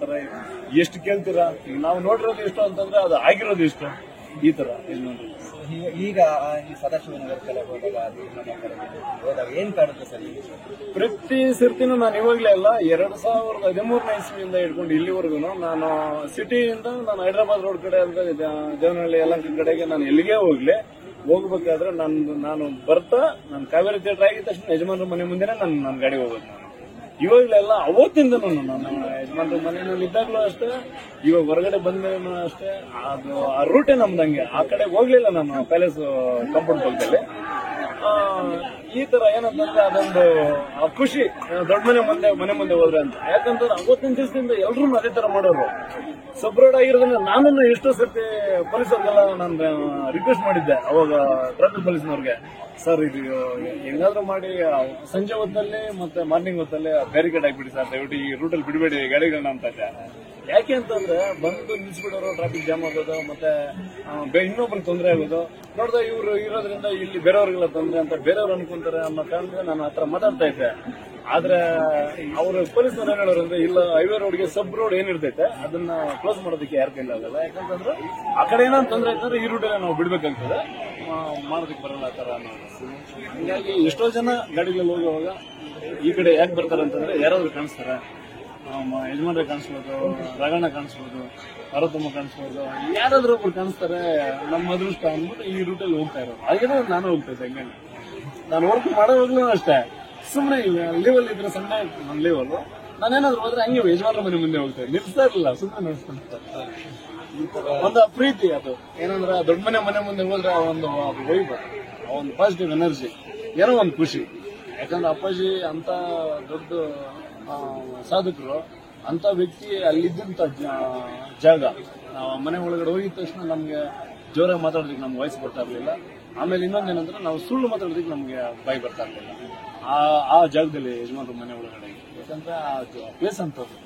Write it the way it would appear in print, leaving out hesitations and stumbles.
ತರ ಎಷ್ಟು ಕೇಳ್ತೀರಾ? ಈಗ ನಾವು ನೋಡಿರೋದು ಎಷ್ಟು ಅಂತಂದ್ರೆ ಅದು ಆಗಿರೋದು ಎಷ್ಟು, ಈ ತರ ನೋಡ್ರಿ. ಈಗ ಈ ಸದಾಶಿವನಗರ ಕಡೆ ಹೋದಾಗ ಏನ್ ಕಾಣುತ್ತೆ ಸರ್? ಪ್ರತಿ ಸರ್ತಿನೂ ನಾನು ಇವಾಗಲೇ ಅಲ್ಲ, 2013ನೇ ಇಸ್ವಿಯಿಂದ ಹಿಡ್ಕೊಂಡು ಇಲ್ಲಿವರೆಗೂ ನಾನು ಸಿಟಿಯಿಂದ ನಾನು ಹೈದರಾಬಾದ್ ರೋಡ್ ಕಡೆ ಅಂದ್ರೆ ದೇವನಹಳ್ಳಿ ಯಲಹಂಕ ಕಡೆಗೆ ನಾನು ಎಲ್ಲಿಗೆ ಹೋಗ್ಬೇಕಾದ್ರೆ ನಾನು ಬರ್ತಾ ನಾನು ಕಾವೇರಿ ಥಿಯೇಟರ್ ಆಗಿದ ತಕ್ಷಣ ಯಜಮಾನ್ರ ಮನೆ ಮುಂದೆನೆ ನನ್ನ ಗಾಡಿ ಹೋಗೋದು. ನಾನು ಇವಾಗಲೆಲ್ಲ ಅವತ್ತಿಂದನೂ ನಾನು ಯಜಮಾನ್ರ ಮನೆಯಲ್ಲಿ ಇದ್ದಾಗಲೂ ಅಷ್ಟೇ, ಇವಾಗ ಹೊರಗಡೆ ಬಂದ್ಮೇಲೂ ಅಷ್ಟೇ, ಅದು ಆ ರೂಟೇ ನಮ್ದಂಗೆ. ಆ ಕಡೆ ಹೋಗ್ಲಿಲ್ಲ ನಾನು ಪ್ಯಾಲೇಸ್ ಕಾಂಪೌಂಡ್ ಪಕ್ಕದಲ್ಲಿ. ಈ ತರ ಏನಂತಂದ್ರೆ ಅದೊಂದು ಖುಷಿ, ದೊಡ್ಡ ಮನೆ ಮುಂದೆ ಹೋದ್ರೆ ಅಂತ. ಯಾಕಂತಂದ್ರೆ ಅವತ್ತಿನ ದಿವಸದಿಂದ ಎಲ್ರು ಅದೇ ತರ ಮಾಡೋರು. ಸಬ್ರೋಡ್ ಆಗಿರೋದ್ರಿಂದ ನಾನು ಎಷ್ಟೋ ಸರ್ತಿ ಪೊಲೀಸರಿಗೆಲ್ಲ ನಾನು ರಿಕ್ವೆಸ್ಟ್ ಮಾಡಿದ್ದೆ ಅವಾಗ, ಟ್ರಾಫಿಕ್ ಪೊಲೀಸ್ನವ್ರಿಗೆ, ಸರ್ ಇದು ಹೆಂಗಾದ್ರೂ ಮಾಡಿ ಸಂಜೆ ಹೊತ್ತಲ್ಲಿ ಮತ್ತೆ ಮಾರ್ನಿಂಗ್ ಹೊತ್ತಲ್ಲಿ ಬ್ಯಾರಿಕೇಡ್ ಹಾಕ್ಬಿಡಿ ಸರ್, ದಯವಿಟ್ಟು ಈ ರೂಟಲ್ಲಿ ಬಿಡಬೇಡಿ ಗಾಡಿಗಳನ್ನ ಅಂತ ಇದ್ದೆ. ಯಾಕೆ ಅಂತಂದ್ರೆ ಬಂದು ನಿಲ್ಸ್ಬಿಡೋರು, ಟ್ರಾಫಿಕ್ ಜಾಮ್ ಆಗೋದು, ಮತ್ತೆ ಇನ್ನೊಬ್ರಿಗೆ ತೊಂದರೆ ಆಗೋದು ನೋಡ್ದ. ಇವರು ಇರೋದ್ರಿಂದ ಇಲ್ಲಿ ಬೇರೆಯವ್ರಿಗೆಲ್ಲ ತೊಂದರೆ ಅಂತ ಬೇರೆಯವ್ರು ಅನ್ಕೊಂತಾರೆ ಅನ್ನೋ ಕಾರಣದಿಂದ ನಾನು ಹತ್ರ ಮಾತಾಡ್ತಾ ಇದ್ದೆ. ಆದ್ರೆ ಅವರು ಪೊಲೀಸ್ನವ್ರು ಏನ್ ಹೇಳೋರು ಅಂದ್ರೆ, ಇಲ್ಲ ಹೈವೇ ರೋಡ್ಗೆ ಸಬ್ ರೋಡ್ ಏನಿರ್ತೈತೆ ಅದನ್ನ ಕ್ಲೋಸ್ ಮಾಡೋದಕ್ಕೆ ಯಾರ ಕೈಲಿ ಆಗಲ್ಲ. ಯಾಕಂತಂದ್ರೆ ಆ ಕಡೆ ಏನಾದ್ರು ತೊಂದರೆ ಆಯ್ತಂದ್ರೆ ಈ ರೂಟಲ್ಲಿ ನಾವು ಬಿಡ್ಬೇಕಾಗ್ತದೆ, ಮಾಡೋದಕ್ಕೆ ಬರಲ್ಲ ಆ ತರ ಅನ್ನೋದು. ಹೀಗಾಗಿ ಎಷ್ಟೋ ಜನ ಗಾಡಿಗಳಲ್ಲಿ ಹೋಗುವಾಗ ಈ ಕಡೆ ಯಾಕೆ ಬರ್ತಾರೆ ಅಂತಂದ್ರೆ, ಯಾರಾದ್ರೂ ಕಾಣಿಸ್ತಾರೆ, ಯಜಮಾನ್ರೆ ಕಾಣಿಸ್ಬೋದು, ರಗಣ ಕಾಣಿಸ್ಬೋದು, ಪಾರ್ವತಮ್ಮ ಕಾಣಿಸ್ಬೋದು, ಯಾರಾದ್ರೂ ಒಬ್ರು ಕಾಣಿಸ್ತಾರೆ, ನಮ್ಮ ಅದೃಷ್ಟ ಅಂದ್ಬಿಟ್ಟು ಈ ರೂಟಲ್ಲಿ ಹೋಗ್ತಾ ಇರೋದು. ಹಾಗೆ ನಾನು ಹೋಗ್ತಾ ಇದ್ದೆ. ಹಂಗೆ ನಾನು ವರ್ಕ್ ಮಾಡೋವಾಗ್ಲೂ ಅಷ್ಟೇ, ಸುಮ್ಮನೆ ಲೀವಲ್ಲಿ ಇದ್ರೆ ಸಂಡೆ ನನ್ನ ಲೀವಲ್ಲು ನಾನೇನಾದ್ರು ಹೋದ್ರೆ ಹಂಗೆ ಯಜಮಾನ್ರ ಮನೆ ಮುಂದೆ ಹೋಗ್ತೇವೆ, ನಿಲ್ಸ್ತಾ ಇರಲಿಲ್ಲ, ಸುಮ್ಮನೆ ನಡೆಸ್ಕೊಂತಾರೆ. ಒಂದು ಪ್ರೀತಿ ಅದು ಏನಂದ್ರೆ, ದೊಡ್ಡ ಮನೆ ಮುಂದೆ ಹೋದ್ರೆ ಆ ಒಂದು ವೈಬ್, ಆ ಒಂದು ಪಾಸಿಟಿವ್ ಎನರ್ಜಿ, ಏನೋ ಒಂದು ಖುಷಿ. ಯಾಕಂದ್ರೆ ಅಪ್ಪಾಜಿ ಅಂತ ದೊಡ್ಡ ಸಾಧಕರು, ಅಂತ ವ್ಯಕ್ತಿ ಅಲ್ಲಿದ್ದಂತ ಜಾಗ. ನಾವು ಮನೆ ಒಳಗಡೆ ಹೋಗಿದ ತಕ್ಷಣ ನಮ್ಗೆ ಜೋರಾಗಿ ಮಾತಾಡೋದಕ್ಕೆ ನಮ್ಗೆ ವಾಯ್ಸ್ ಬರ್ತಾ ಇರ್ಲಿಲ್ಲ. ಆಮೇಲೆ ಇನ್ನೊಂದೇನಂದ್ರೆ, ನಾವು ಸುಳ್ಳು ಮಾತಾಡೋದಕ್ಕೆ ನಮ್ಗೆ ಬಾಯಿ ಬರ್ತಾ ಇರ್ಲಿಲ್ಲ ಆ ಜಾಗದಲ್ಲಿ ಯಜಮಾನ್ರ ಮನೆ ಒಳಗಡೆ. ಯಾಕಂದ್ರೆ ಆ ಪ್ಲೇಸ್ ಅಂತದ್ದು